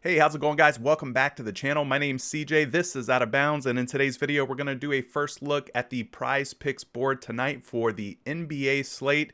Hey, how's it going, guys? Welcome back to the channel. My name's CJ. This is Out of Bounds, and in today's video, we're going to do a first look at the PrizePicks board tonight for the NBA slate.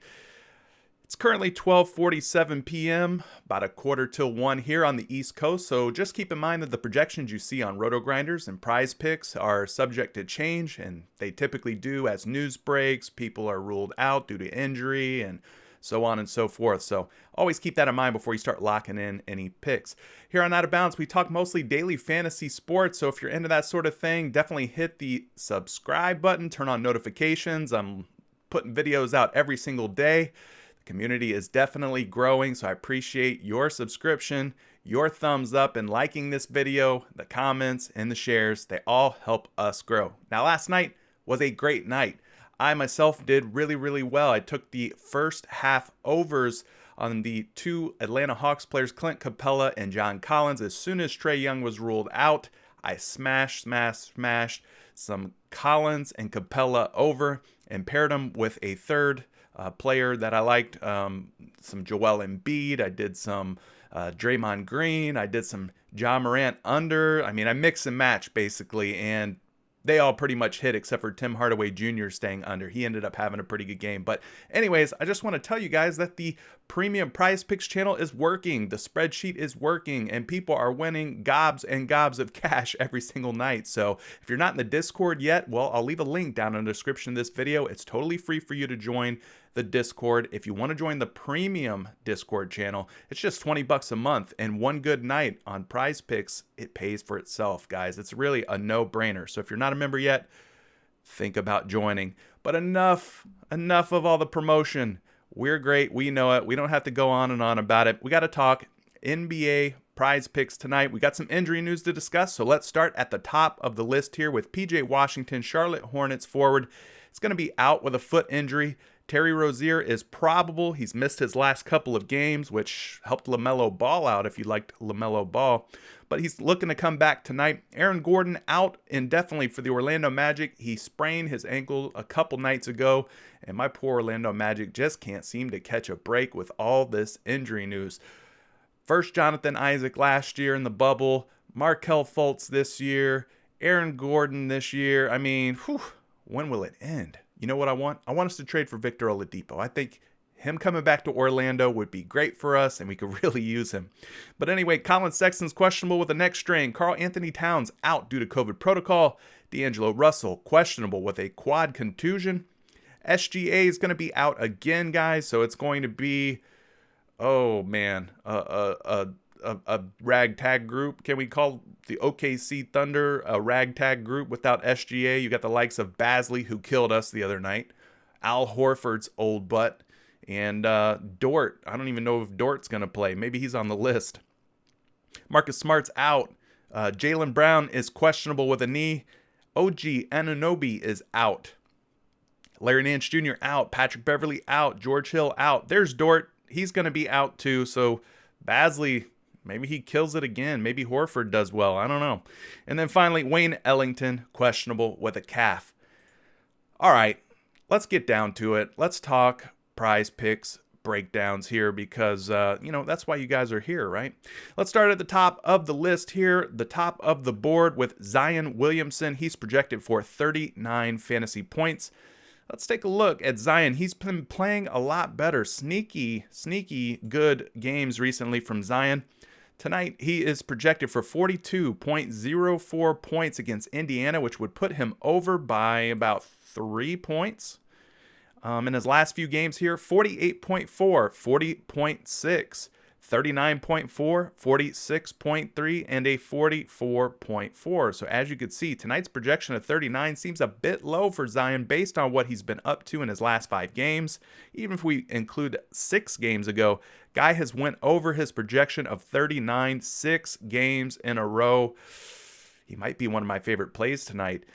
It's currently 12:47 p.m., about a quarter till 1 here on the East Coast, so just keep in mind that the projections you see on Roto-Grinders and PrizePicks are subject to change, and they typically do as news breaks, people are ruled out due to injury, and so on and so forth. So always keep that in mind before you start locking in any picks. Here on Out of Bounds, we talk mostly daily fantasy sports. So if you're into that sort of thing, definitely hit the subscribe button, turn on notifications. I'm putting videos out every single day. The community is definitely growing, so I appreciate your subscription, your thumbs up, and liking this video, the comments, and the shares. They all help us grow. Now, last night was a great night. I myself did really well. I took the first half overs on the two Atlanta Hawks players, Clint Capella and John Collins. As soon as Trae Young was ruled out, I smashed some Collins and Capella over and paired them with a third player that I liked, some Joel Embiid. I did some Draymond Green. I did some Ja Morant under. I mean, I mix and match basically, and they all pretty much hit except for Tim Hardaway Jr. staying under. He ended up having a pretty good game. But anyways, I just want to tell you guys that the premium PrizePicks channel is working. The spreadsheet is working, and people are winning gobs and gobs of cash every single night. So if you're not in the Discord yet, well, I'll leave a link down in the description of this video. It's totally free for you to join the Discord. If you want to join the premium Discord channel, it's just $20 a month, and one good night on PrizePicks, it pays for itself, guys. It's really a no-brainer. So if you're not a member yet, think about joining. But enough of all the promotion. We're great. We know it. We don't have to go on and on about it. We got to talk NBA PrizePicks tonight. We got some injury news to discuss, so let's start at the top of the list here with PJ Washington, Charlotte Hornets forward. It's going to be out with a foot injury. Terry Rozier is probable. He's missed his last couple of games, which helped LaMelo Ball out if you liked LaMelo Ball. But he's looking to come back tonight. Aaron Gordon out indefinitely for the Orlando Magic. He sprained his ankle a couple nights ago, and my poor Orlando Magic just can't seem to catch a break with all this injury news. First Jonathan Isaac last year in the bubble, Markelle Fultz this year, Aaron Gordon this year. I mean, when will it end? You know what I want? I want us to trade for Victor Oladipo. I think him coming back to Orlando would be great for us, and we could really use him. But anyway, Colin Sexton's questionable with a neck strain. Karl Anthony Towns out due to COVID protocol. D'Angelo Russell questionable with a quad contusion. SGA is going to be out again, guys, so it's going to be, oh man, a ragtag group. Can we call the OKC Thunder a ragtag group without SGA? You got the likes of Basley, who killed us the other night, Al Horford's old butt, and Dort. I don't even know if Dort's going to play. Maybe he's on the list. Marcus Smart's out. Jaylen Brown is questionable with a knee. OG Anunoby is out. Larry Nance Jr. out. Patrick Beverley out. George Hill out. There's Dort. He's going to be out too. So Basley, maybe he kills it again. Maybe Horford does well. I don't know. And then finally, Wayne Ellington, questionable with a calf. All right, let's get down to it. Let's talk PrizePicks breakdowns here because, that's why you guys are here, right? Let's start at the top of the list here, the top of the board with Zion Williamson. He's projected for 39 fantasy points. Let's take a look at Zion. He's been playing a lot better. Sneaky good games recently from Zion. Tonight, he is projected for 42.04 points against Indiana, which would put him over by about 3 points. In his last few games here, 48.4, 40.6, 39.4, 46.3, and a 44.4. So as you can see, tonight's projection of 39 seems a bit low for Zion based on what he's been up to in his last 5 games. Even if we include 6 games ago, guy has went over his projection of 39 6 games in a row. He might be one of my favorite plays tonight.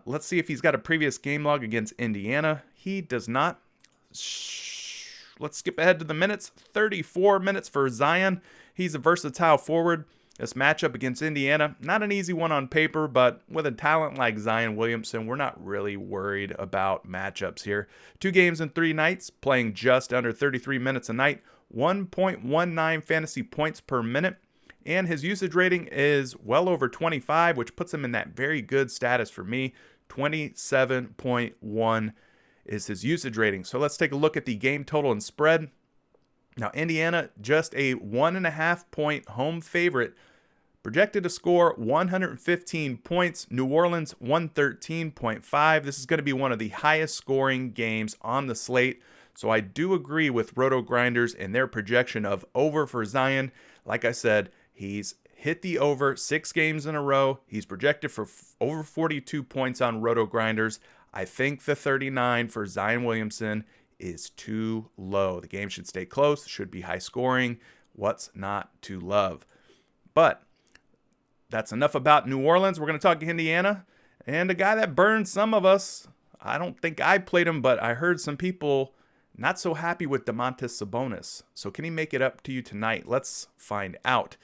Let's see if he's got a previous game log against Indiana. He does not. Let's skip ahead to the minutes. 34 minutes for Zion. He's a versatile forward. This matchup against Indiana, not an easy one on paper, but with a talent like Zion Williamson, we're not really worried about matchups here. 2 games in 3 nights, playing just under 33 minutes a night, 1.19 fantasy points per minute, And his usage rating is well over 25, which puts him in that very good status for me. 27.1 is his usage rating. So let's take a look at the game total and spread. Now, Indiana, just a 1.5 point home favorite, projected to score 115 points. New Orleans, 113.5. This is going to be one of the highest scoring games on the slate. So I do agree with Roto Grinders and their projection of over for Zion. Like I said, he's hit the over 6 games in a row. He's projected for over 42 points on Roto Grinders. I think the 39 for Zion Williamson is too low. The game should stay close, should be high scoring. What's not to love? But that's enough about New Orleans. We're going to talk Indiana and a guy that burned some of us. I don't think I played him, but I heard some people not so happy with Domantas Sabonis. So can he make it up to you tonight? Let's find out.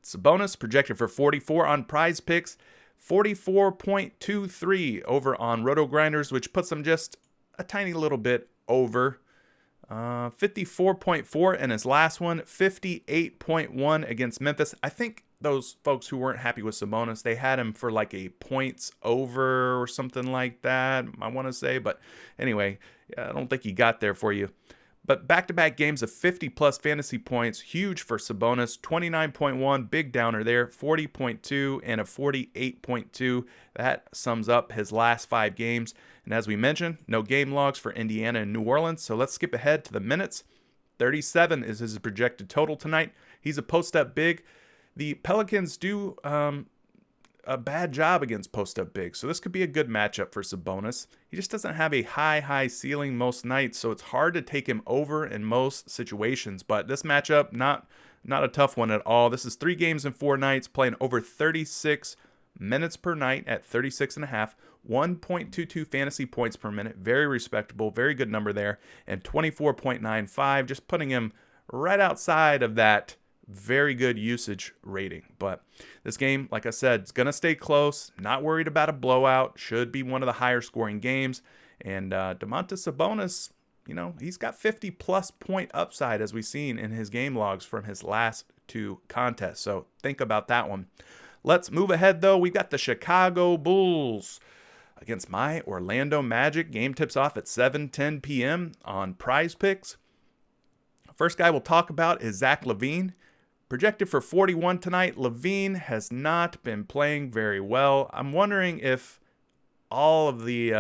Sabonis projected for 44 on PrizePicks, 44.23 over on Roto Grinders, which puts him just a tiny little bit over. 54.4 in his last one, 58.1 against Memphis. I think those folks who weren't happy with Sabonis, they had him for like a points over or something like that, I want to say. But anyway, I don't think he got there for you. But back-to-back games of 50-plus fantasy points, huge for Sabonis. 29.1, big downer there. 40.2 and a 48.2. That sums up his last 5 games. And as we mentioned, no game logs for Indiana and New Orleans. So let's skip ahead to the minutes. 37 is his projected total tonight. He's a post-up big. The Pelicans do a bad job against post-up bigs, so this could be a good matchup for Sabonis. He just doesn't have a high ceiling most nights, so it's hard to take him over in most situations. But this matchup, not a tough one at all. This is 3 games in 4 nights, playing over 36 minutes per night at 36.5, 1.22 fantasy points per minute. Very respectable, very good number there, and 24.95, just putting him right outside of that very good usage rating. But this game, like I said, it's going to stay close. Not worried about a blowout. Should be one of the higher scoring games. And Domantas Sabonis, he's got 50-plus point upside, as we've seen in his game logs from his last 2 contests. So think about that one. Let's move ahead, though. We've got the Chicago Bulls against my Orlando Magic. Game tips off at 7:10 p.m. on PrizePicks. First guy we'll talk about is Zach LaVine. Projected for 41 tonight. LaVine has not been playing very well. I'm wondering if all of the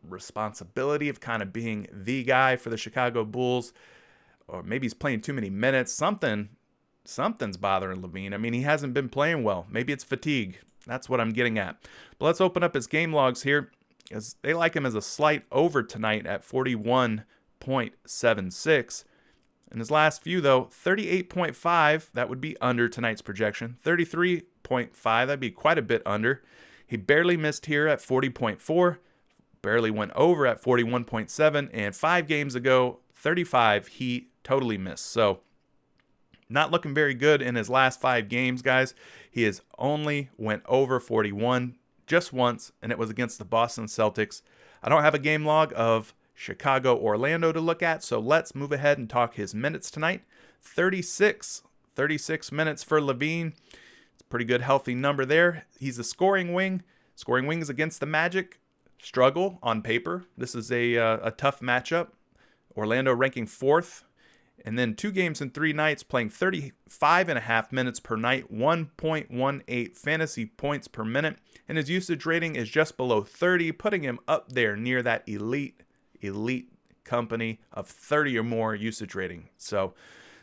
responsibility of kind of being the guy for the Chicago Bulls, or maybe he's playing too many minutes. Something's bothering LaVine. I mean, he hasn't been playing well. Maybe it's fatigue. That's what I'm getting at. But let's open up his game logs here, as they like him as a slight over tonight at 41.76. In his last few, though, 38.5, that would be under tonight's projection. 33.5, that'd be quite a bit under. He barely missed here at 40.4, barely went over at 41.7, and 5 games ago, 35, he totally missed. So, not looking very good in his last 5 games, guys. He has only went over 41 just once, and it was against the Boston Celtics. I don't have a game log of Chicago, Orlando to look at, so let's move ahead and talk his minutes tonight. 36 minutes for LaVine. It's a pretty good, healthy number there. He's a scoring wing. Scoring wings against the Magic struggle on paper. This is a tough matchup. Orlando ranking 4th. And then 2 games in 3 nights, playing 35.5 minutes per night, 1.18 fantasy points per minute. And his usage rating is just below 30, putting him up there near that elite company of 30 or more usage rating. So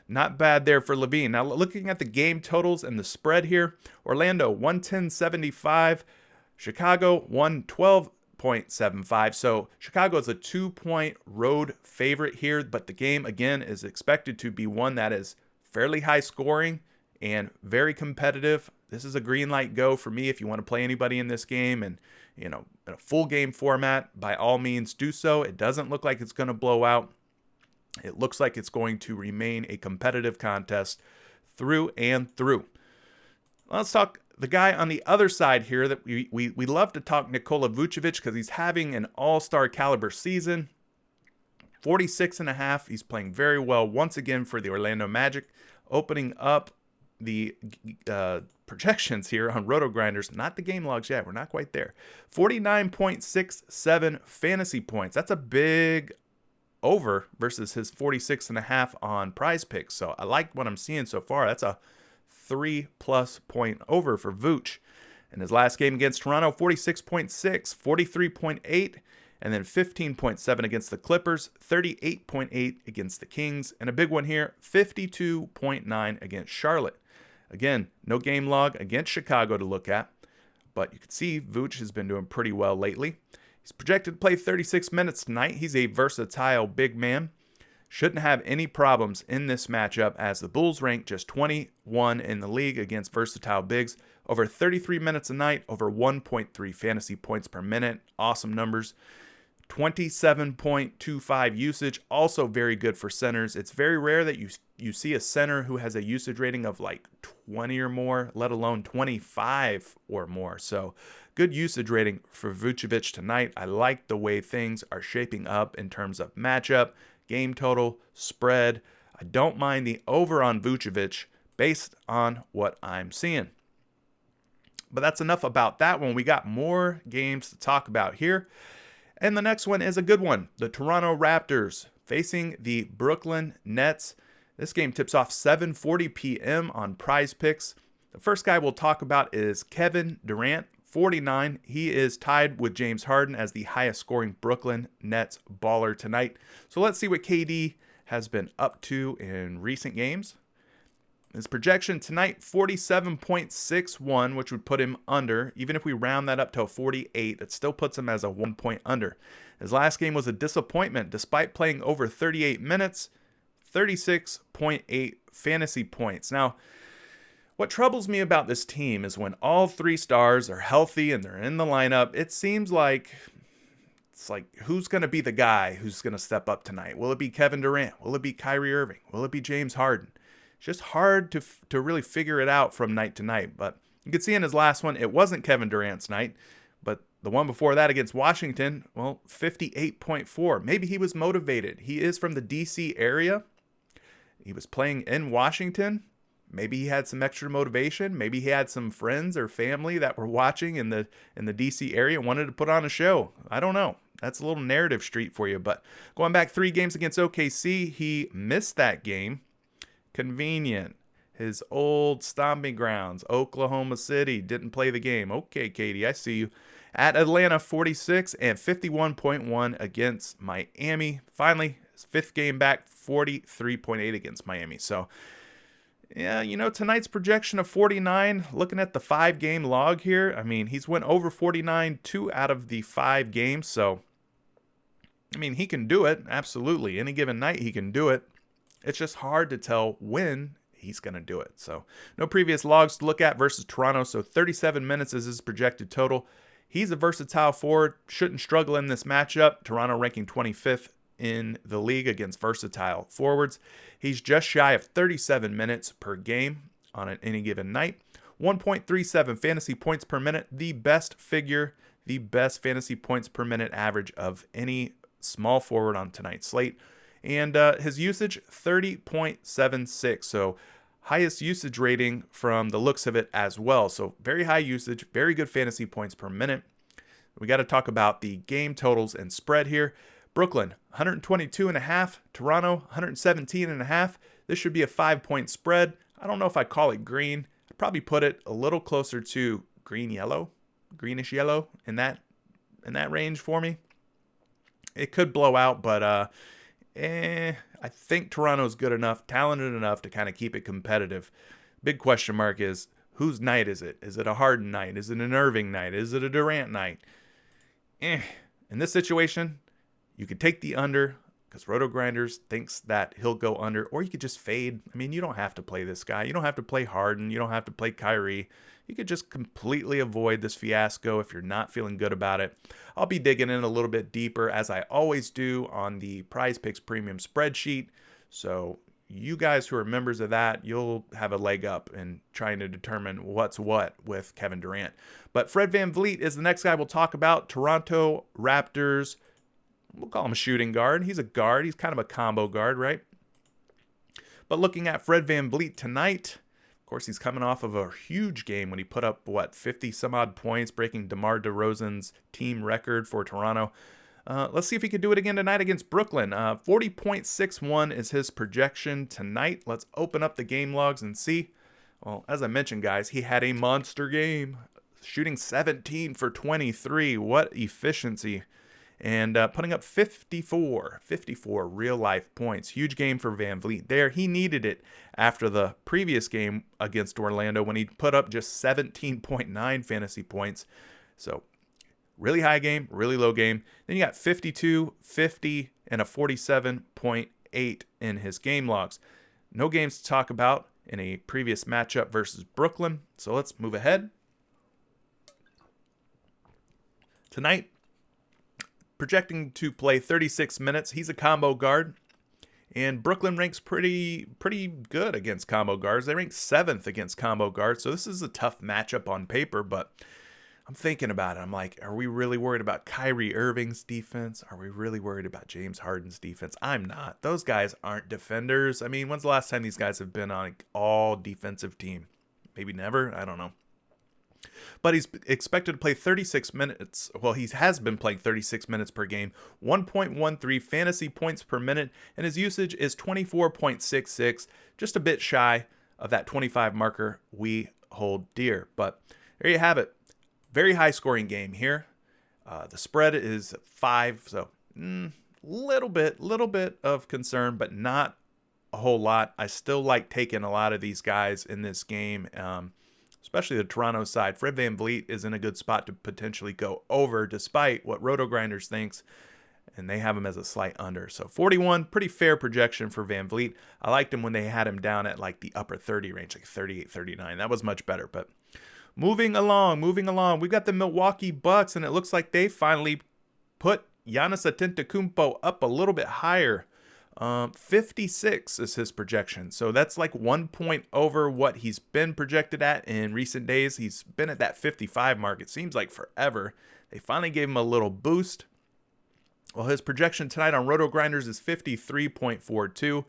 not bad there for LaVine. Now looking at the game totals and the spread here, Orlando 110.75, Chicago 112.75. So Chicago is a 2-point road favorite here, but the game again is expected to be one that is fairly high scoring and very competitive. This is a green light go for me. If you want to play anybody in this game and in a full game format, by all means do so. It doesn't look like it's going to blow out. It looks like it's going to remain a competitive contest through and through. Let's talk the guy on the other side here that we love to talk, Nikola Vucevic, because he's having an all-star caliber season. 46.5. He's playing very well once again for the Orlando Magic, opening up the projections here on Roto Grinders, not the game logs yet. We're not quite there. 49.67 fantasy points. That's a big over versus his 46.5 on PrizePicks. So I like what I'm seeing so far. That's a 3+ point over for Vooch. In his last game against Toronto, 46.6, 43.8, and then 15.7 against the Clippers, 38.8 against the Kings, and a big one here, 52.9 against Charlotte. Again, no game log against Chicago to look at, but you can see Vooch has been doing pretty well lately. He's projected to play 36 minutes tonight. He's a versatile big man. Shouldn't have any problems in this matchup as the Bulls rank just 21 in the league against versatile bigs. Over 33 minutes a night, over 1.3 fantasy points per minute. Awesome numbers. 27.25 usage, also very good for centers. It's very rare that you see a center who has a usage rating of like 20 or more, let alone 25 or more. So good usage rating for Vucevic tonight. I like the way things are shaping up in terms of matchup, game total, spread. I don't mind the over on Vucevic based on what I'm seeing. But that's enough about that one. We got more games to talk about here. And the next one is a good one. The Toronto Raptors facing the Brooklyn Nets. This game tips off 7:40 p.m. on PrizePicks. The first guy we'll talk about is Kevin Durant, 49. He is tied with James Harden as the highest scoring Brooklyn Nets baller tonight. So let's see what KD has been up to in recent games. His projection tonight, 47.61, which would put him under. Even if we round that up to a 48, it still puts him as a 1 point under. His last game was a disappointment. Despite playing over 38 minutes, 36.8 fantasy points. Now, what troubles me about this team is when all three stars are healthy and they're in the lineup, it seems like who's going to be the guy who's going to step up tonight? Will it be Kevin Durant? Will it be Kyrie Irving? Will it be James Harden? It's just hard to really figure it out from night to night. But you can see in his last one, it wasn't Kevin Durant's night. But the one before that against Washington, well, 58.4. Maybe he was motivated. He is from the D.C. area. He was playing in Washington. Maybe he had some extra motivation. Maybe he had some friends or family that were watching in the D.C. area and wanted to put on a show. I don't know. That's a little narrative street for you. But going back 3 games against OKC, he missed that game. Convenient. His old stomping grounds, Oklahoma City, didn't play the game. Okay, Katie, I see you. At Atlanta, 46 and 51.1 against Miami. Finally, his 5th game back, 43.8 against Miami. So, yeah, tonight's projection of 49, looking at the 5-game log here, I mean, he's went over 49 2 out of the 5 games. So, I mean, he can do it. Absolutely. Any given night, he can do it. It's just hard to tell when he's going to do it. So no previous logs to look at versus Toronto. So 37 minutes is his projected total. He's a versatile forward. Shouldn't struggle in this matchup. Toronto ranking 25th in the league against versatile forwards. He's just shy of 37 minutes per game on any given night. 1.37 fantasy points per minute. The best fantasy points per minute average of any small forward on tonight's slate. And his usage, 30.76. So highest usage rating from the looks of it as well. So very high usage, very good fantasy points per minute. We got to talk about the game totals and spread here. Brooklyn, 122.5. Toronto, 117.5. This should be a 5-point spread. I don't know if I call it green. I'd probably put it a little closer to greenish yellow in that range for me. It could blow out, but I think Toronto's good enough, talented enough to kind of keep it competitive. Big question mark is, whose night is it? Is it a Harden night? Is it an Irving night? Is it a Durant night? In this situation, you could take the under because Roto Grinders thinks that he'll go under, or you could just fade. I mean, you don't have to play this guy. You don't have to play Harden. You don't have to play Kyrie. You could just completely avoid this fiasco if you're not feeling good about it. I'll be digging in a little bit deeper, as I always do, on the PrizePicks Premium spreadsheet. So you guys who are members of that, you'll have a leg up in trying to determine what's what with Kevin Durant. But Fred VanVleet is the next guy we'll talk about. Toronto Raptors. We'll call him a shooting guard. He's a guard. He's kind of a combo guard, right? But looking at Fred VanVleet tonight, course, he's coming off of a huge game when he put up, 50 some odd points, breaking DeMar DeRozan's team record for Toronto. Let's see if he could do it again tonight against Brooklyn. 40.61 is his projection tonight. Let's open up the game logs and see. Well, as I mentioned, guys, he had a monster game, shooting 17 for 23. What efficiency. And putting up 54 real-life points. Huge game for VanVleet there. He needed it after the previous game against Orlando when he put up just 17.9 fantasy points. So, really high game, really low game. Then you got 52, 50, and a 47.8 in his game logs. No games to talk about in a previous matchup versus Brooklyn. So let's move ahead. Tonight, projecting to play 36 minutes. He's a combo guard. And Brooklyn ranks pretty good against combo guards. They rank 7th against combo guards. So this is a tough matchup on paper, but I'm thinking about it. I'm like, are we really worried about Kyrie Irving's defense? Are we really worried about James Harden's defense? I'm not. Those guys aren't defenders. I mean, when's the last time these guys have been on an all defensive team? Maybe never. I don't know. But he's expected to play 36 minutes. Well, he has been playing 36 minutes per game, 1.13 fantasy points per minute, and his usage is 24.66, just a bit shy of that 25 marker we hold dear. But there you have it. Very high scoring game here. The spread is 5, so little bit of concern, but not a whole lot. I still like taking a lot of these guys in this game, especially the Toronto side. Fred VanVleet is in a good spot to potentially go over, despite what RotoGrinders thinks, and they have him as a slight under. So 41, pretty fair projection for VanVleet. I liked him when they had him down at like the upper 30 range, like 38, 39. That was much better, but moving along. We've got the Milwaukee Bucks, and it looks like they finally put Giannis Antetokounmpo up a little bit higher. 56 is his projection. So that's like 1 point over what he's been projected at in recent days. He's been at that 55 mark. It seems like forever. They finally gave him a little boost. Well, his projection tonight on RotoGrinders is 53.42.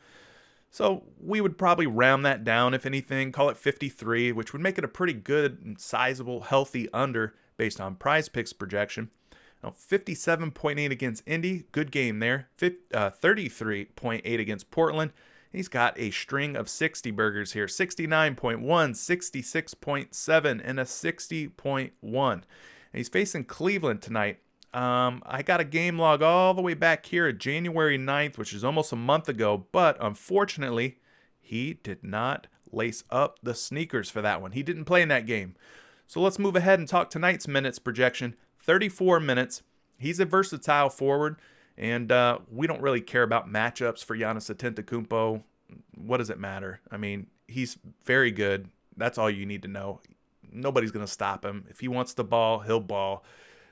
So we would probably round that down, if anything, call it 53, which would make it a pretty good and sizable, healthy under based on PrizePicks projection. Now, 57.8 against Indy, good game there. 33.8 against Portland. He's got a string of 60 burgers here. 69.1, 66.7, and a 60.1. And he's facing Cleveland tonight. I got a game log all the way back here at January 9th, which is almost a month ago, but unfortunately, he did not lace up the sneakers for that one. He didn't play in that game. So let's move ahead and talk tonight's minutes projection. 34 minutes. He's a versatile forward, and we don't really care about matchups for Giannis Antetokounmpo. What does it matter? I mean, he's very good. That's all you need to know. Nobody's going to stop him. If he wants the ball, he'll ball.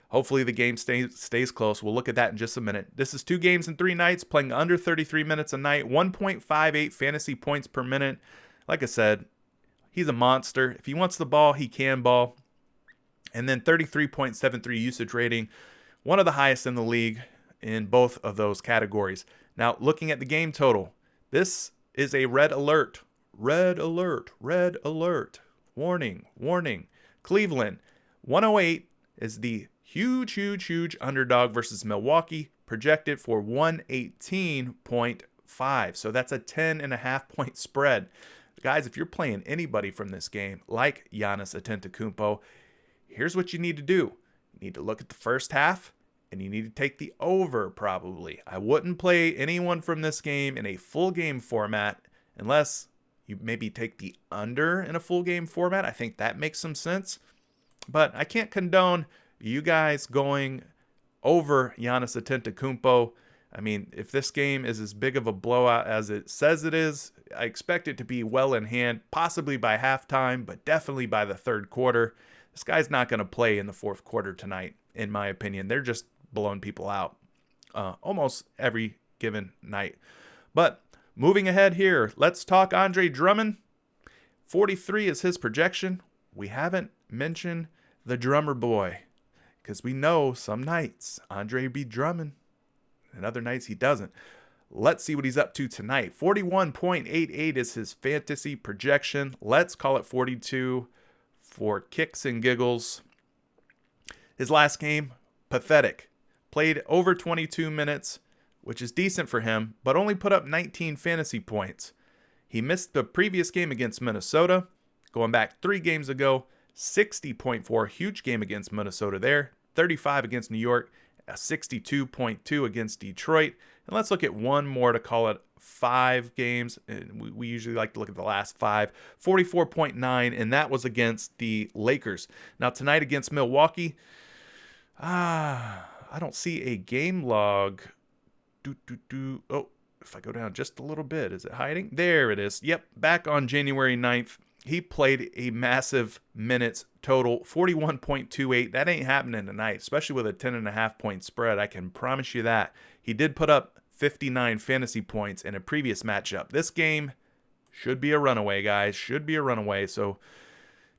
Hopefully the game stays close. We'll look at that in just a minute. This is 2 games in 3 nights, playing under 33 minutes a night, 1.58 fantasy points per minute. Like I said, he's a monster. If he wants the ball, he can ball. And then 33.73 usage rating, one of the highest in the league in both of those categories. Now, looking at the game total, this is a red alert. Red alert. Red alert. Warning. Warning. Cleveland, 108 is the huge underdog versus Milwaukee, projected for 118.5. So that's a 10.5 point spread. Guys, if you're playing anybody from this game, like Giannis Antetokounmpo, here's what you need to do. You need to look at the first half, and you need to take the over, probably. I wouldn't play anyone from this game in a full game format unless you maybe take the under in a full game format. I think that makes some sense. But I can't condone you guys going over Giannis Antetokounmpo. I mean, if this game is as big of a blowout as it says it is, I expect it to be well in hand, possibly by halftime, but definitely by the third quarter. This guy's not going to play in the fourth quarter tonight, in my opinion. They're just blowing people out almost every given night. But moving ahead here, let's talk Andre Drummond. 43 is his projection. We haven't mentioned the drummer boy because we know some nights Andre be drumming and other nights he doesn't. Let's see what he's up to tonight. 41.88 is his fantasy projection. Let's call it 42 for kicks and giggles. His last game, pathetic. Played over 22 minutes, which is decent for him, but only put up 19 fantasy points. He missed the previous game against Minnesota. Going back 3 games ago, 60.4, huge game against Minnesota there. 35 against New York, a 62.2 against Detroit. And let's look at one more to call it 5 games. We usually like to look at the last 5. 44.9, and that was against the Lakers. Now tonight against Milwaukee, I don't see a game log. Oh, if I go down just a little bit, is it hiding? There it is. Yep, back on January 9th. He played a massive minutes total, 41.28. That ain't happening tonight, especially with a 10.5 point spread. I can promise you that. He did put up 59 fantasy points in a previous matchup. This game should be a runaway, guys. Should be a runaway. So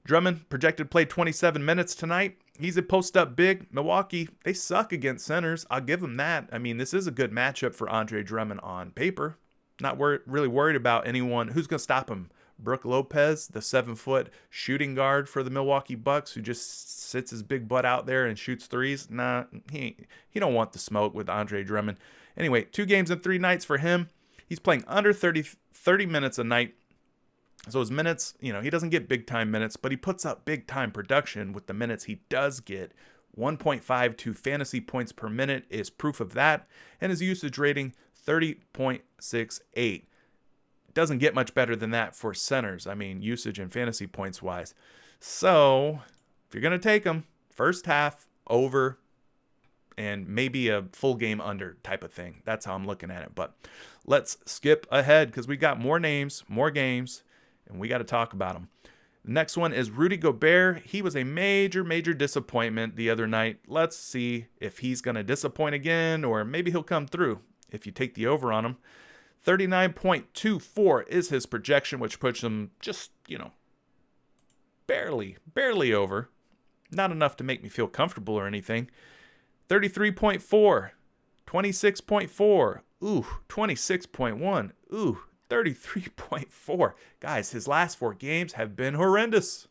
Drummond projected to play 27 minutes tonight. He's a post-up big. Milwaukee, they suck against centers. I'll give them that. I mean, this is a good matchup for Andre Drummond on paper. Not really worried about anyone. Who's going to stop him? Brook Lopez, the 7-foot shooting guard for the Milwaukee Bucks, who just sits his big butt out there and shoots threes. Nah, he don't want the smoke with Andre Drummond. Anyway, 2 games and 3 nights for him. He's playing under 30 minutes a night. So his minutes, he doesn't get big-time minutes, but he puts up big-time production with the minutes he does get. 1.52 fantasy points per minute is proof of that, and his usage rating, 30.68. Doesn't get much better than that for centers. I mean, usage and fantasy points wise. So if you're going to take him, first half over and maybe a full game under type of thing. That's how I'm looking at it. But let's skip ahead because we got more names, more games, and we got to talk about them. The next one is Rudy Gobert. He was a major disappointment the other night. Let's see if he's going to disappoint again, or maybe he'll come through if you take the over on him. 39.24 is his projection, which puts him just, barely over. Not enough to make me feel comfortable or anything. 33.4, 26.4, ooh, 26.1, ooh, 33.4. Guys, his last 4 games have been horrendous.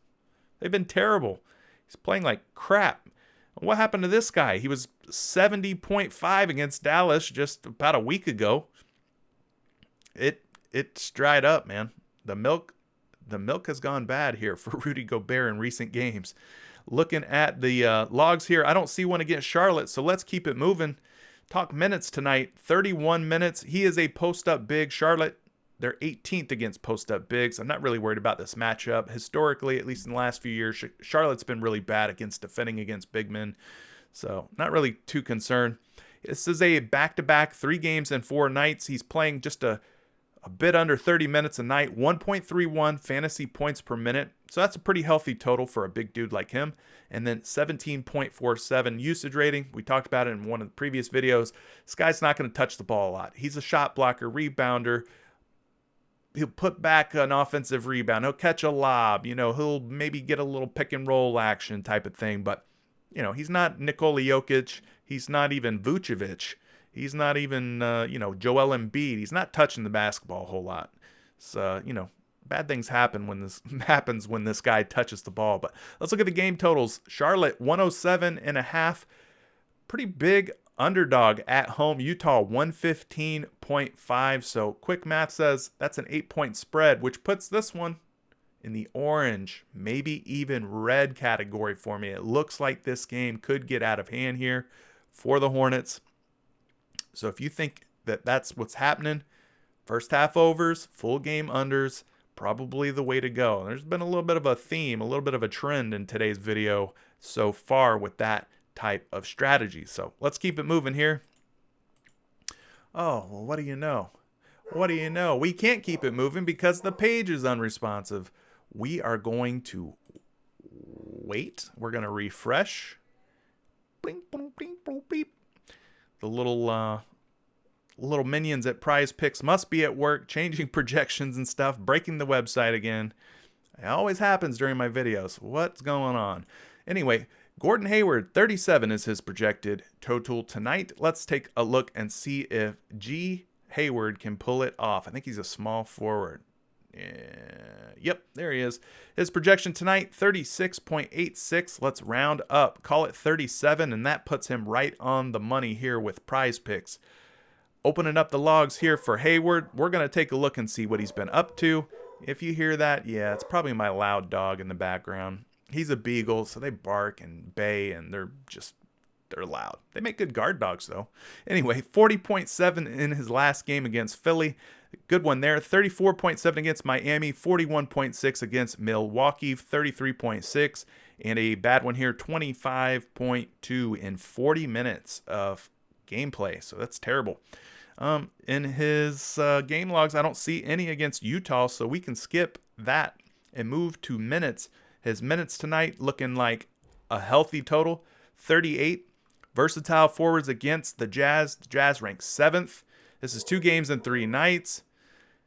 They've been terrible. He's playing like crap. What happened to this guy? He was 70.5 against Dallas just about a week ago. It's dried up, man. The milk has gone bad here for Rudy Gobert in recent games. Looking at the logs here, I don't see one against Charlotte, so let's keep it moving. Talk minutes tonight, 31 minutes. He is a post-up big. Charlotte, they're 18th against post-up bigs. I'm not really worried about this matchup. Historically, at least in the last few years, Charlotte's been really bad against defending against big men, so not really too concerned. This is a back-to-back 3 games and 4 nights. He's playing just a bit under 30 minutes a night, 1.31 fantasy points per minute. So that's a pretty healthy total for a big dude like him. And then 17.47 usage rating. We talked about it in one of the previous videos. This guy's not going to touch the ball a lot. He's a shot blocker, rebounder. He'll put back an offensive rebound. He'll catch a lob. He'll maybe get a little pick and roll action type of thing. But, he's not Nikola Jokic. He's not even Vucevic. He's not even, Joel Embiid. He's not touching the basketball a whole lot. So, bad things happen when this guy touches the ball. But let's look at the game totals. Charlotte, 107.5. Pretty big underdog at home. Utah, 115.5. So quick math says that's an 8-point spread, which puts this one in the orange, maybe even red category for me. It looks like this game could get out of hand here for the Hornets. So if you think that that's what's happening, first half overs, full game unders, probably the way to go. There's been a little bit of a theme, a little bit of a trend in today's video so far with that type of strategy. So let's keep it moving here. Oh, well, what do you know? What do you know? We can't keep it moving because the page is unresponsive. We are going to wait. We're going to refresh. Bling, bling, bling, bling, beep. The little minions at PrizePicks must be at work, changing projections and stuff, breaking the website again. It always happens during my videos. What's going on? Anyway, Gordon Hayward, 37 is his projected total tonight. Let's take a look and see if Hayward can pull it off. I think he's a small forward. Yep, there he is. His projection tonight, 36.86. Let's round up. Call it 37, and that puts him right on the money here with PrizePicks. Opening up the logs here for Hayward. We're going to take a look and see what he's been up to. If you hear that, yeah, it's probably my loud dog in the background. He's a beagle, so they bark and bay, and they're loud. They make good guard dogs, though. Anyway, 40.7 in his last game against Philly. Good one there. 34.7 against Miami, 41.6 against Milwaukee, 33.6, and a bad one here, 25.2 in 40 minutes of gameplay. So that's terrible. In his game logs, I don't see any against Utah, so we can skip that and move to minutes. His minutes tonight looking like a healthy total, 38. Versatile forwards against the Jazz. The Jazz rank 7th. This is 2 games in 3 nights.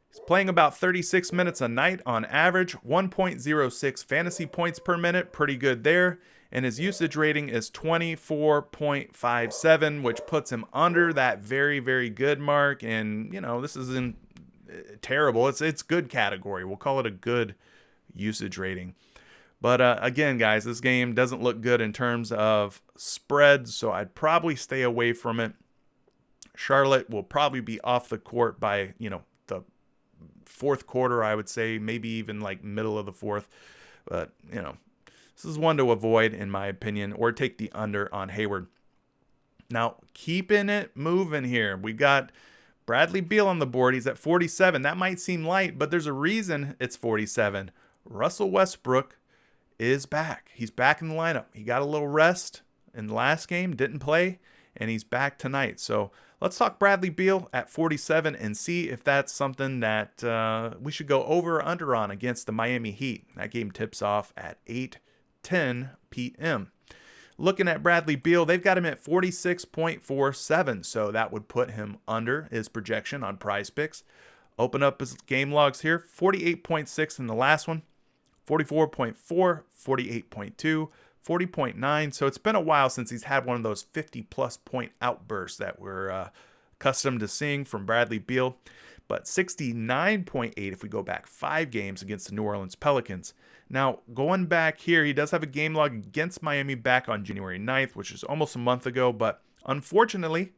He's playing about 36 minutes a night on average, 1.06 fantasy points per minute, pretty good there. And his usage rating is 24.57, which puts him under that very, very good mark. And, you know, this isn't terrible. It's good category. We'll call it a good usage rating. But again, guys, this game doesn't look good in terms of spreads, so I'd probably stay away from it. Charlotte will probably be off the court by, you know, the 4th quarter, I would say, maybe even like middle of the 4th. But, you know, this is one to avoid, in my opinion, or take the under on Hayward. Now, keeping it moving here. We got Bradley Beal on the board. He's at 47. That might seem light, but there's a reason it's 47. Russell Westbrook is back. He's back in the lineup. He got a little rest in the last game, didn't play, and he's back tonight. So let's talk Bradley Beal at 47 and see if that's something that we should go over or under on against the Miami Heat. That game tips off at 8:10 p.m. Looking at Bradley Beal, they've got him at 46.47, so that would put him under his projection on PrizePicks. Open up his game logs here, 48.6 in the last one, 44.4, 48.2, 40.9. So it's been a while since he's had one of those 50-plus point outbursts that we're accustomed to seeing from Bradley Beal. But 69.8 if we go back 5 games against the New Orleans Pelicans. Now, going back here, he does have a game log against Miami back on January 9th, which is almost a month ago. But unfortunately,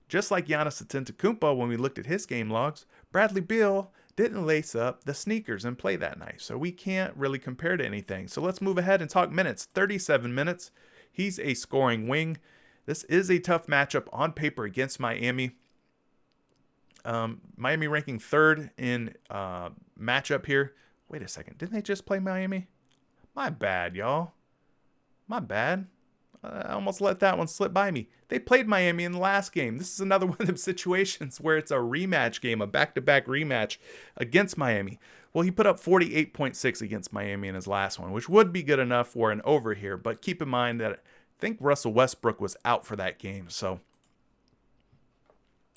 just like Giannis Antetokounmpo, when we looked at his game logs, Bradley Beal didn't lace up the sneakers and play that night. So we can't really compare to anything. So let's move ahead and talk minutes. 37 minutes. He's a scoring wing. This is a tough matchup on paper against Miami. Miami ranking 3rd in matchup here. Wait a second. Didn't they just play Miami? My bad, y'all. My bad. I almost let that one slip by me. They played Miami in the last game. This is another one of them situations where it's a rematch game, a back-to-back rematch against Miami. Well, he put up 48.6 against Miami in his last one, which would be good enough for an over here. But keep in mind that I think Russell Westbrook was out for that game. So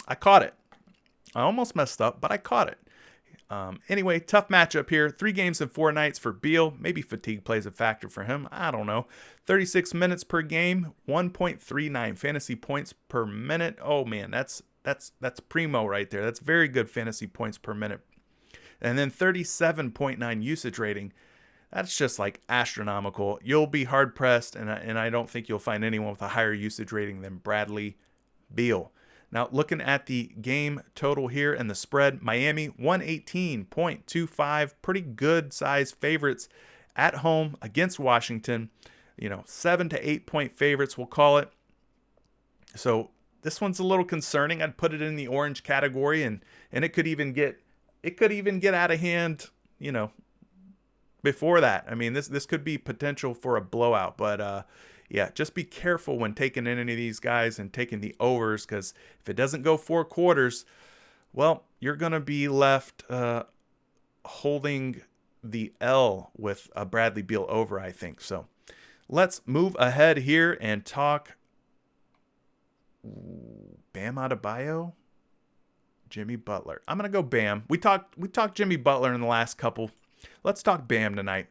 I caught it. I almost messed up, but I caught it. Anyway, tough matchup here. 3 games in 4 nights for Beal. Maybe fatigue plays a factor for him. I don't know. 36 minutes per game, 1.39 fantasy points per minute. Oh man, that's primo right there. That's very good fantasy points per minute. And then 37.9 usage rating. That's just like astronomical. You'll be hard pressed, and I don't think you'll find anyone with a higher usage rating than Bradley Beal. Now, looking at the game total here and the spread, Miami 118.25, pretty good size favorites at home against Washington. 7 to 8 point favorites, we'll call it. So this one's a little concerning. I'd put it in the orange category, and it could even get out of hand, before that. I mean, this could be potential for a blowout, but yeah, just be careful when taking in any of these guys and taking the overs, because if it doesn't go 4 quarters, well, you're going to be left holding the L with a Bradley Beal over, I think. So let's move ahead here and talk Bam Adebayo, Jimmy Butler. I'm going to go Bam. We talked Jimmy Butler in the last couple. Let's talk Bam tonight.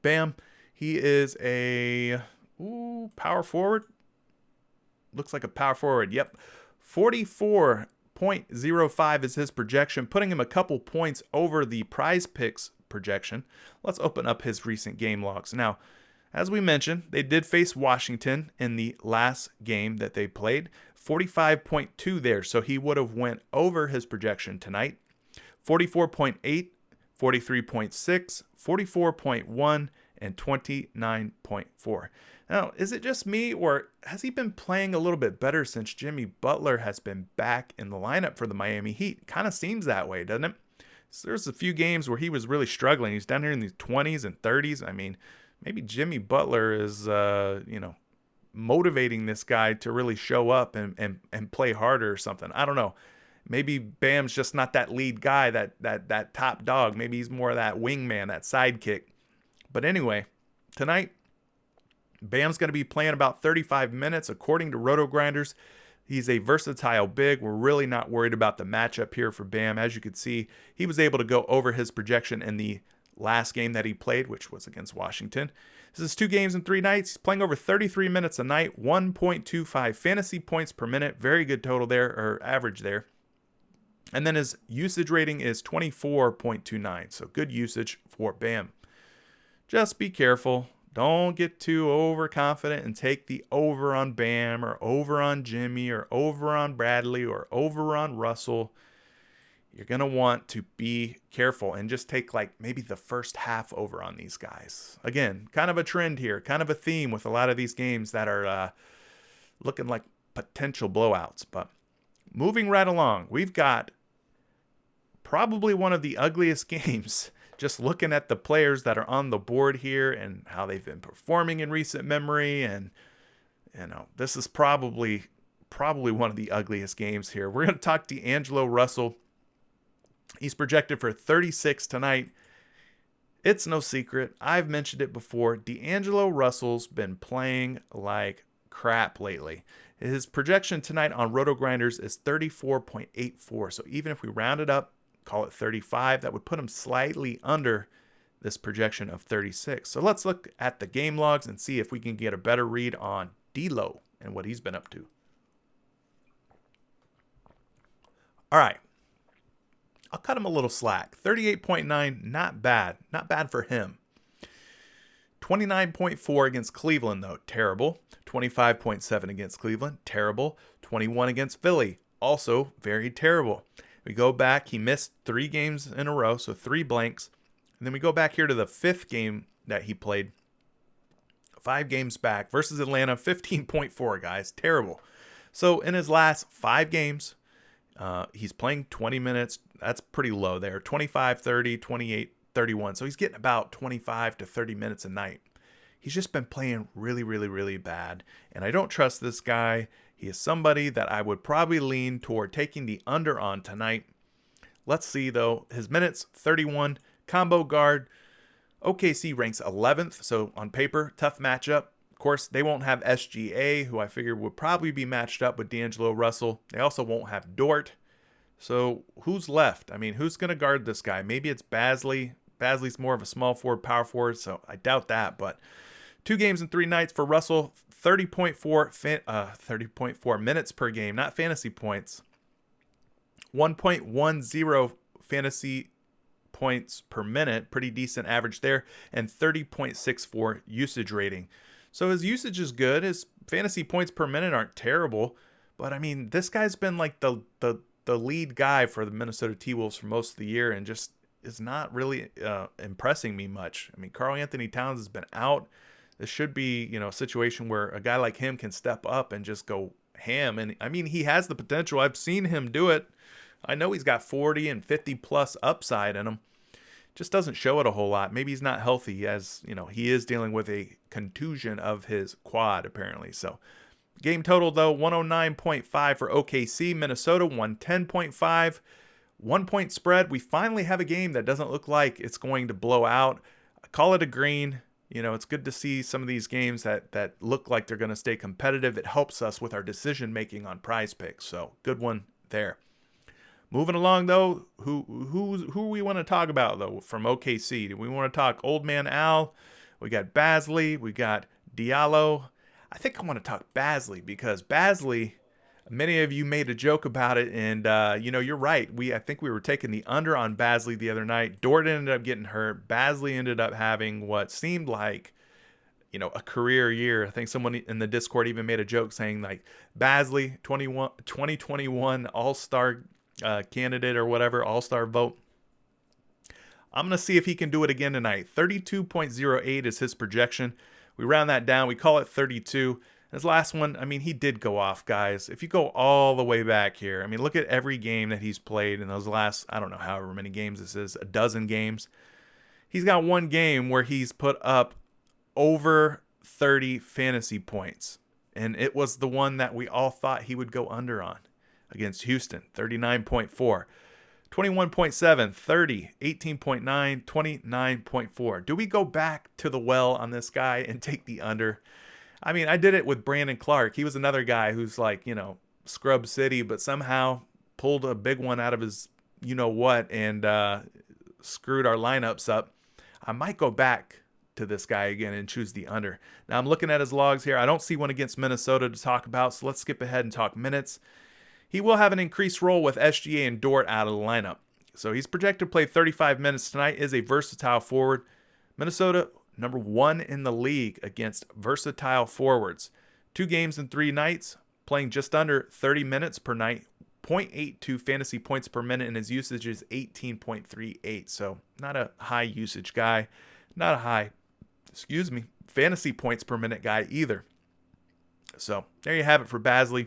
Bam. He is a power forward. Looks like a power forward. Yep. 44 0.05 is his projection, putting him a couple points over the PrizePicks projection. Let's open up his recent game logs. Now, as we mentioned, they did face Washington in the last game that they played. 45.2 there, so he would have went over his projection tonight. 44.8, 43.6, 44.1, and 29.4. Now, is it just me, or has he been playing a little bit better since Jimmy Butler has been back in the lineup for the Miami Heat? Kind of seems that way, doesn't it? So there's a few games where he was really struggling. He's down here in the 20s and 30s. I mean, maybe Jimmy Butler is, motivating this guy to really show up and play harder or something. I don't know. Maybe Bam's just not that lead guy, that top dog. Maybe he's more of that wingman, that sidekick. But anyway, tonight, Bam's going to be playing about 35 minutes. According to Roto Grinders, he's a versatile big. We're really not worried about the matchup here for Bam. As you can see, he was able to go over his projection in the last game that he played, which was against Washington. This is 2 games in 3 nights. He's playing over 33 minutes a night, 1.25 fantasy points per minute. Very good total there, or average there. And then his usage rating is 24.29. So good usage for Bam. Just be careful. Don't get too overconfident and take the over on Bam or over on Jimmy or over on Bradley or over on Russell. You're going to want to be careful and just take like maybe the first half over on these guys. Again, kind of a trend here, kind of a theme with a lot of these games that are looking like potential blowouts. But moving right along, we've got probably one of the ugliest games. Just looking at the players that are on the board here and how they've been performing in recent memory. And, this is probably one of the ugliest games here. We're going to talk to Angelo Russell. He's projected for 36 tonight. It's no secret. I've mentioned it before. D'Angelo Russell's been playing like crap lately. His projection tonight on Roto Grinders is 34.84. So even if we round it up, call it 35, that would put him slightly under this projection of 36. So let's look at the game logs and see if we can get a better read on D'Lo and what he's been up to. All right. I'll cut him a little slack. 38.9, not bad. Not bad for him. 29.4 against Cleveland, though. Terrible. 25.7 against Cleveland. Terrible. 21 against Philly. Also very terrible. We go back. He missed 3 games in a row, so 3 blanks. And then we go back here to the 5th game that he played. 5 games back versus Atlanta. 15.4, guys. Terrible. So in his last 5 games, he's playing 20 minutes. That's pretty low there. 25, 30, 28, 31. So he's getting about 25 to 30 minutes a night. He's just been playing really, really, really bad. And I don't trust this guy. He is somebody that I would probably lean toward taking the under on tonight. Let's see, though. His minutes, 31. Combo guard. OKC ranks 11th. So on paper, tough matchup. Of course, they won't have SGA, who I figured would probably be matched up with D'Angelo Russell. They also won't have Dort. So who's left? I mean, who's going to guard this guy? Maybe it's Basley. Basley's more of a small forward, power forward, so I doubt that. But 2 games in 3 nights for Russell, 30.4 minutes per game, not fantasy points. 1.10 fantasy points per minute, pretty decent average there, and 30.64 usage rating. So his usage is good. His fantasy points per minute aren't terrible. But, I mean, this guy's been like the lead guy for the Minnesota T-Wolves for most of the year and just is not really impressing me much. I mean, Karl Anthony Towns has been out. This should be, a situation where a guy like him can step up and just go ham. And, I mean, he has the potential. I've seen him do it. I know he's got 40 and 50-plus upside in him. Just doesn't show it a whole lot. Maybe he's not healthy, as, he is dealing with a contusion of his quad, apparently. So, game total, though, 109.5 for OKC. Minnesota, 110.5. 1-point spread. We finally have a game that doesn't look like it's going to blow out. I call it a green. It's good to see some of these games that look like they're going to stay competitive. It helps us with our decision-making on PrizePicks. So, good one there. Moving along, though, who we want to talk about, though, from OKC? Do we want to talk Old Man Al? We got Basley. We got Diallo. I think I want to talk Basley because Basley, Many of you made a joke about it, and you're right. I think we were taking the under on Basley the other night. Dort ended up getting hurt. Basley ended up having what seemed like a career year. I think someone in the Discord even made a joke saying like Basley 2021 All-Star candidate or whatever, All-Star vote. I'm going to see if he can do it again tonight. 32.08 is his projection. We round that down. We call it 32. His last one, he did go off, guys. If you go all the way back here, look at every game that he's played in those last, I don't know, however many games this is, a dozen games. He's got one game where he's put up over 30 fantasy points. And it was the one that we all thought he would go under on against Houston, 39.4. 21.7, 30, 18.9, 29.4. Do we go back to the well on this guy and take the under? I did it with Brandon Clark. He was another guy who's like, scrub city, but somehow pulled a big one out of his what and screwed our lineups up. I might go back to this guy again and choose the under. Now I'm looking at his logs here. I don't see one against Minnesota to talk about, so let's skip ahead and talk minutes. He will have an increased role with SGA and Dort out of the lineup. So he's projected to play 35 minutes tonight, is a versatile forward. Minnesota, number 1 in the league against versatile forwards. 2 games in 3 nights, playing just under 30 minutes per night, 0.82 fantasy points per minute, and his usage is 18.38. So not a high usage guy, not a high, fantasy points per minute guy either. So there you have it for Basley.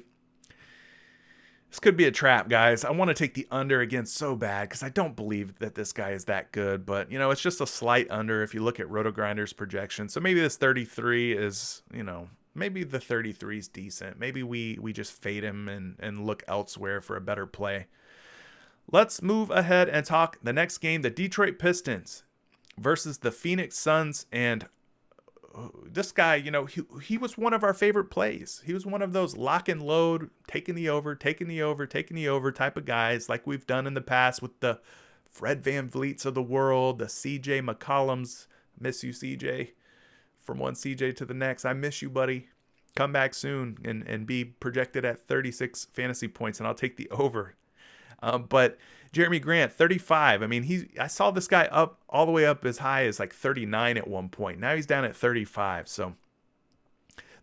This could be a trap, guys. I want to take the under again so bad because I don't believe that this guy is that good. But, it's just a slight under if you look at RotoGrinder's projection. So maybe this 33 is, maybe the 33 is decent. Maybe we just fade him and look elsewhere for a better play. Let's move ahead and talk the next game, the Detroit Pistons versus the Phoenix Suns. And this guy, he was one of our favorite plays. He was one of those lock and load, taking the over type of guys like we've done in the past with the Fred VanVleets of the world, the CJ McCollums. Miss you, CJ. From one CJ to the next. I miss you, buddy. Come back soon and be projected at 36 fantasy points, and I'll take the over. But Jeremy Grant, 35. I saw this guy up all the way up as high as like 39 at one point. Now he's down at 35. So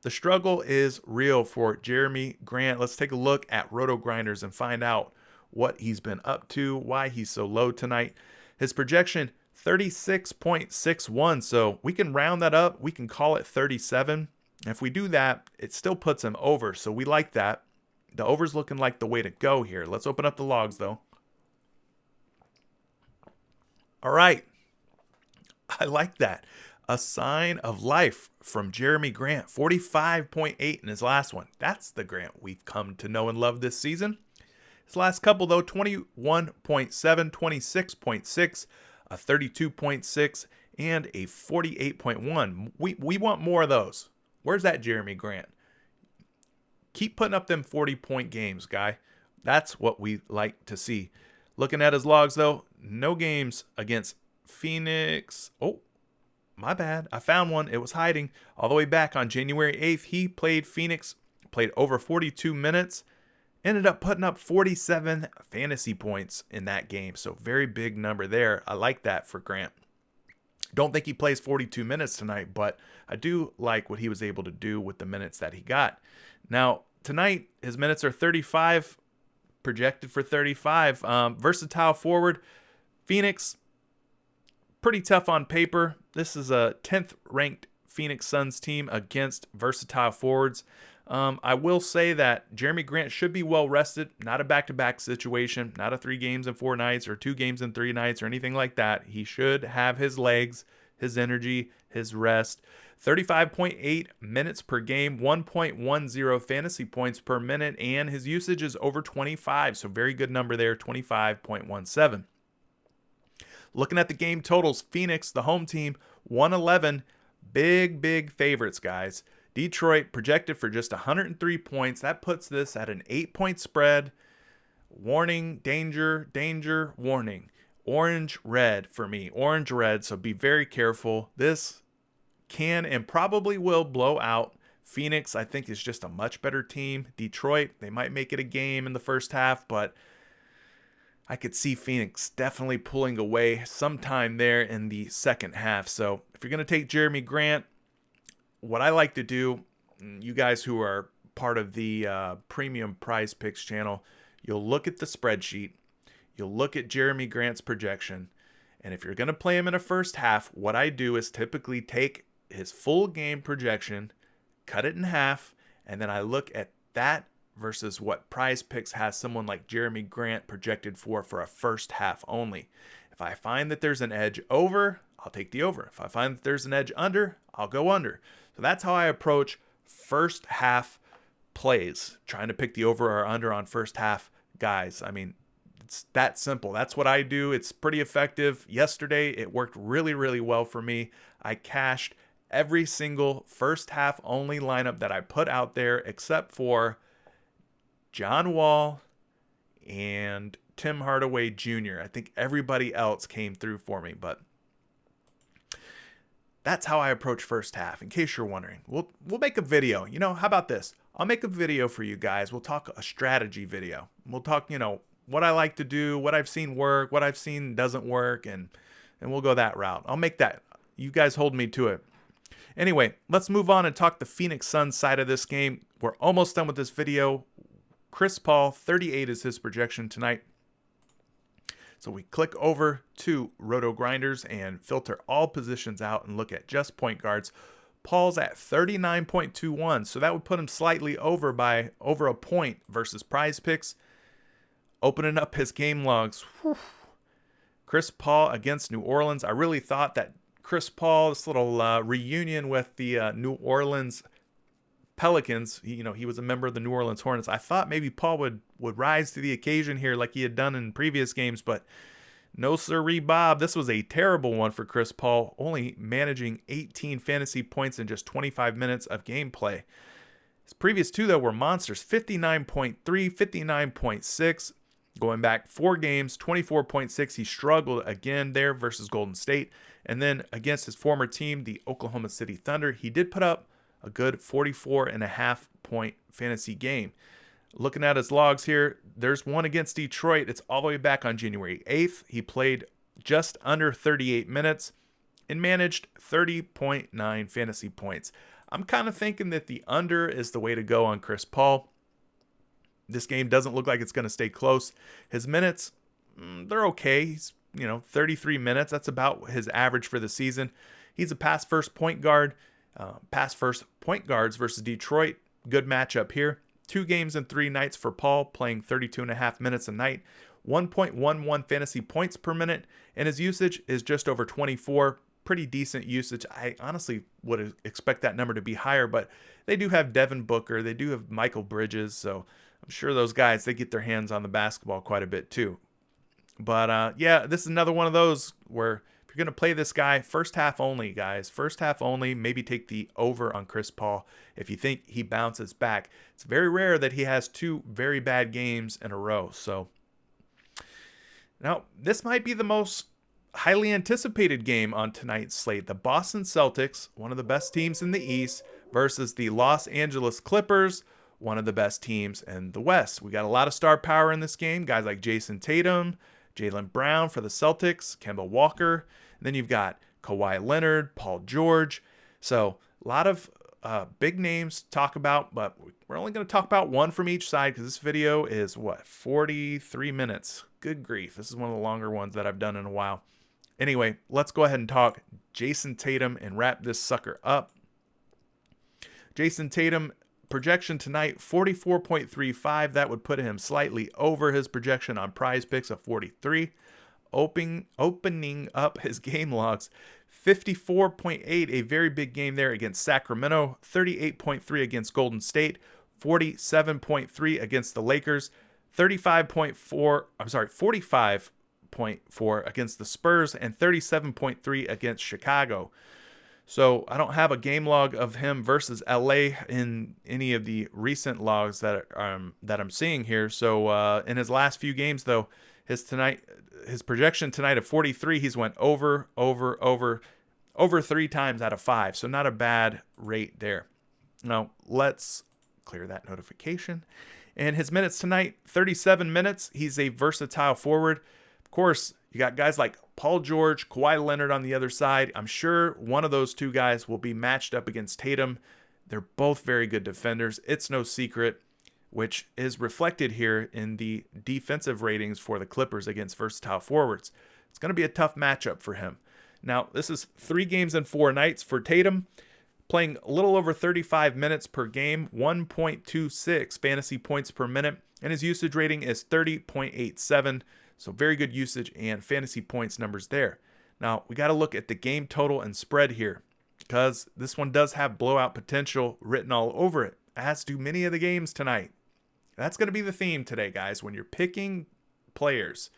the struggle is real for Jeremy Grant. Let's take a look at RotoGrinders and find out what he's been up to, why he's so low tonight. His projection, 36.61. So we can round that up. We can call it 37. And if we do that, it still puts him over. So we like that. The over's looking like the way to go here. Let's open up the logs, though. All right. I like that. A sign of life from Jeremy Grant. 45.8 in his last one. That's the Grant we've come to know and love this season. His last couple, though, 21.7, 26.6, a 32.6, and a 48.1. We want more of those. Where's that Jeremy Grant? Keep putting up them 40-point games, guy. That's what we like to see. Looking at his logs, though, no games against Phoenix. Oh, my bad. I found one. It was hiding all the way back on January 8th. He played Phoenix, played over 42 minutes, ended up putting up 47 fantasy points in that game. So very big number there. I like that for Grant. Don't think he plays 42 minutes tonight, but I do like what he was able to do with the minutes that he got. Now, tonight, his minutes are 35, projected for 35. Versatile forward. Phoenix, pretty tough on paper. This is a 10th ranked Phoenix Suns team against versatile forwards. I will say that Jeremy Grant should be well rested. Not a back-to-back situation. Not a 3 games in 4 nights or 2 games in 3 nights or anything like that. He should have his legs, his energy, his rest. 35.8 minutes per game, 1.10 fantasy points per minute, and his usage is over 25. So very good number there, 25.17. Looking at the game totals, Phoenix, the home team, 111. Big favorites, guys. Detroit projected for just 103 points. That puts this at an 8-point spread. Warning, danger, warning. Orange, red for me. Orange, red, so be very careful. This can and probably will blow out Phoenix, I think, is just a much better team. Detroit, they might make it a game in the first half, but I could see Phoenix definitely pulling away sometime there in the second half. So if you're going to take Jeremy Grant, what I like to do, you guys who are part of the premium PrizePicks channel, you'll look at the spreadsheet, you'll look at Jeremy Grant's projection, and if you're going to play him in a first half, what I do is typically take his full game projection, cut it in half, and then I look at that versus what PrizePicks has someone like Jeremy Grant projected for a first half only. If I find that there's an edge over, I'll take the over. If I find that there's an edge under, I'll go under. So that's how I approach first half plays, trying to pick the over or under on first half guys. I mean, it's that simple. That's what I do. It's pretty effective. Yesterday, it worked really, really well for me. I cashed every single first half only lineup that I put out there except for John Wall and Tim Hardaway Jr. I think everybody else came through for me, but that's how I approach first half, in case you're wondering. We'll make a video. How about this? I'll make a video for you guys. We'll talk a strategy video. We'll talk, what I like to do, what I've seen work, what I've seen doesn't work, and we'll go that route. I'll make that. You guys hold me to it. Anyway, let's move on and talk the Phoenix Suns side of this game. We're almost done with this video. Chris Paul, 38 is his projection tonight. So we click over to Roto Grinders and filter all positions out and look at just point guards. Paul's at 39.21, so that would put him slightly over by over a point versus PrizePicks. Opening up his game logs. Whew. Chris Paul against New Orleans. I really thought that Chris Paul, this little reunion with the New Orleans Pelicans, he was a member of the New Orleans Hornets. I thought maybe Paul would rise to the occasion here like he had done in previous games, but no sirree, Bob. This was a terrible one for Chris Paul, only managing 18 fantasy points in just 25 minutes of gameplay. His previous two, though, were monsters. 59.3, 59.6. Going back 4 games, 24.6. He struggled again there versus Golden State. And then against his former team, the Oklahoma City Thunder, he did put up a good 44.5 point fantasy game. Looking at his logs here, there's one against Detroit. It's all the way back on January 8th. He played just under 38 minutes and managed 30.9 fantasy points. I'm kind of thinking that the under is the way to go on Chris Paul. This game doesn't look like it's going to stay close. His minutes, they're okay. He's, 33 minutes. That's about his average for the season. He's a pass first point guard. Pass first point guards versus Detroit. Good matchup here. 2 games and 3 nights for Paul, playing 32.5 minutes a night. 1.11 fantasy points per minute. And his usage is just over 24. Pretty decent usage. I honestly would expect that number to be higher, but they do have Devin Booker. They do have Michael Bridges. So I'm sure those guys, they get their hands on the basketball quite a bit too. But yeah, this is another one of those where if you're going to play this guy, first half only, guys. First half only. Maybe take the over on Chris Paul if you think he bounces back. It's very rare that he has 2 very bad games in a row. So now this might be the most highly anticipated game on tonight's slate. The Boston Celtics, one of the best teams in the East, versus the Los Angeles Clippers, one of the best teams in the West. We got a lot of star power in this game. Guys like Jason Tatum, Jaylen Brown for the Celtics, Kemba Walker. And then you've got Kawhi Leonard, Paul George. So a lot of big names to talk about, but we're only going to talk about one from each side because this video is, 43 minutes. Good grief. This is one of the longer ones that I've done in a while. Anyway, let's go ahead and talk Jason Tatum and wrap this sucker up. Jason Tatum, projection tonight, 44.35. That would put him slightly over his projection on PrizePicks of 43. Opening up his game logs, 54.8, a very big game there against Sacramento, 38.3 against Golden State, 47.3 against the Lakers, 45.4 against the Spurs, and 37.3 against Chicago. So I don't have a game log of him versus LA in any of the recent logs that I'm seeing here. So in his last few games, though, his projection tonight of 43, he's went over 3 times out of 5. So not a bad rate there. Now, let's clear that notification. And his minutes tonight, 37 minutes. He's a versatile forward. Of course, you got guys like Paul George, Kawhi Leonard on the other side. I'm sure one of those two guys will be matched up against Tatum. They're both very good defenders. It's no secret, which is reflected here in the defensive ratings for the Clippers against versatile forwards. It's going to be a tough matchup for him. Now, this is 3 games and 4 nights for Tatum, playing a little over 35 minutes per game, 1.26 fantasy points per minute, and his usage rating is 30.87. So very good usage and fantasy points numbers there. Now, we got to look at the game total and spread here, because this one does have blowout potential written all over it, as do many of the games tonight. That's going to be the theme today, guys. When you're picking players,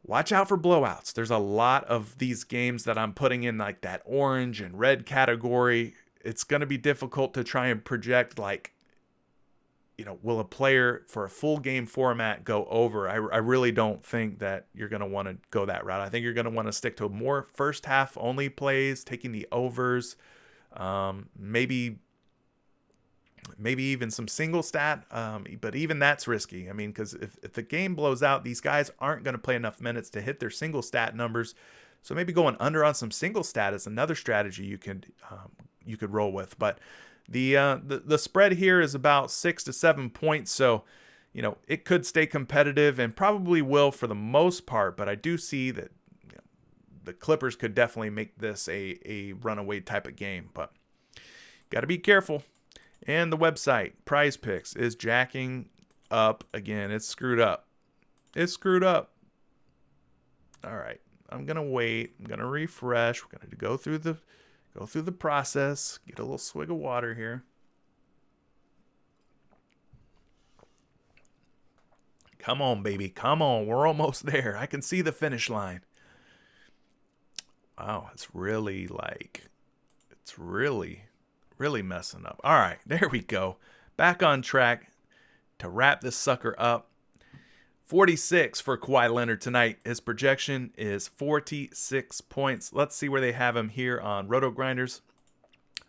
watch out for blowouts. There's a lot of these games that I'm putting in like that orange and red category. It's going to be difficult to try and project, like, will a player for a full game format go over? I really don't think that you're going to want to go that route. I think you're going to want to stick to more first half only plays, taking the overs, maybe even some single stat, but even that's risky. I mean, because if the game blows out, these guys aren't going to play enough minutes to hit their single stat numbers. So maybe going under on some single stat is another strategy you could roll with. But the spread here is about 6 to 7 points, so it could stay competitive and probably will for the most part. But I do see that the Clippers could definitely make this a runaway type of game. But got to be careful. And the website, PrizePicks, is jacking up again. It's screwed up. It's screwed up. All right. I'm going to wait. I'm going to refresh. We're going to go through the process. Get a little swig of water here. Come on, baby. Come on. We're almost there. I can see the finish line. Wow. It's really messing up. All right, there we go. Back on track to wrap this sucker up. 46 for Kawhi Leonard tonight. His projection is 46 points. Let's see where they have him here on Roto Grinders.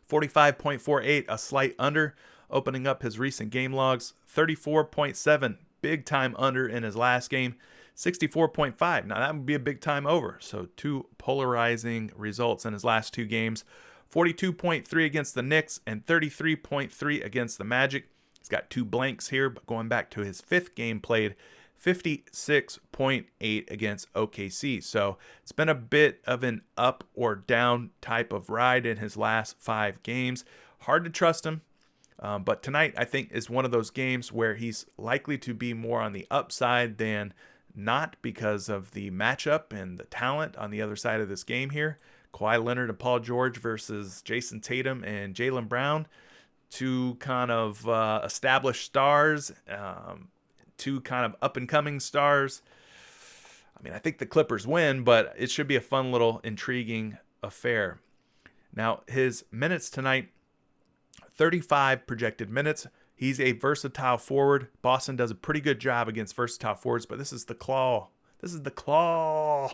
45.48, a slight under, opening up his recent game logs. 34.7, big time under in his last game. 64.5, now that would be a big time over. So 2 polarizing results in his last 2 games. 42.3 against the Knicks and 33.3 against the Magic. He's got 2 blanks here, but going back to his 5th game played, 56.8 against OKC. So it's been a bit of an up or down type of ride in his last 5 games. Hard to trust him, but tonight I think is one of those games where he's likely to be more on the upside than not because of the matchup and the talent on the other side of this game here. Kawhi Leonard and Paul George versus Jason Tatum and Jaylen Brown, 2 kind of established stars, 2 kind of up-and-coming stars. I mean, I think the Clippers win, but it should be a fun little intriguing affair. Now, his minutes tonight, 35 projected minutes. He's a versatile forward. Boston does a pretty good job against versatile forwards, but this is the claw. This is the claw.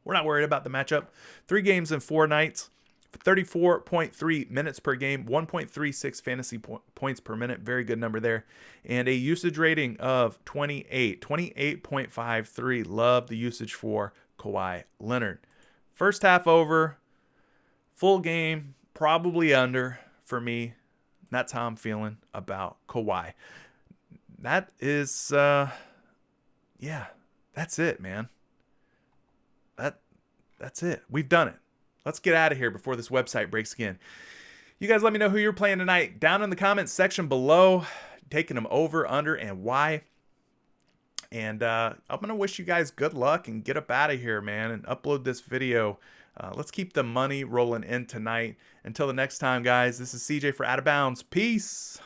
We're not worried about the matchup. 3 games and 4 nights. 34.3 minutes per game, 1.36 fantasy points per minute. Very good number there. And a usage rating of 28.53. Love the usage for Kawhi Leonard. First half over, full game, probably under for me. That's how I'm feeling about Kawhi. That is, that's it, man. That's it. We've done it. Let's get out of here before this website breaks again. You guys let me know who you're playing tonight down in the comments section below. Taking them over, under, and why. And I'm going to wish you guys good luck and get up out of here, man, and upload this video. Let's keep the money rolling in tonight. Until the next time, guys, this is CJ for Out of Bounds. Peace.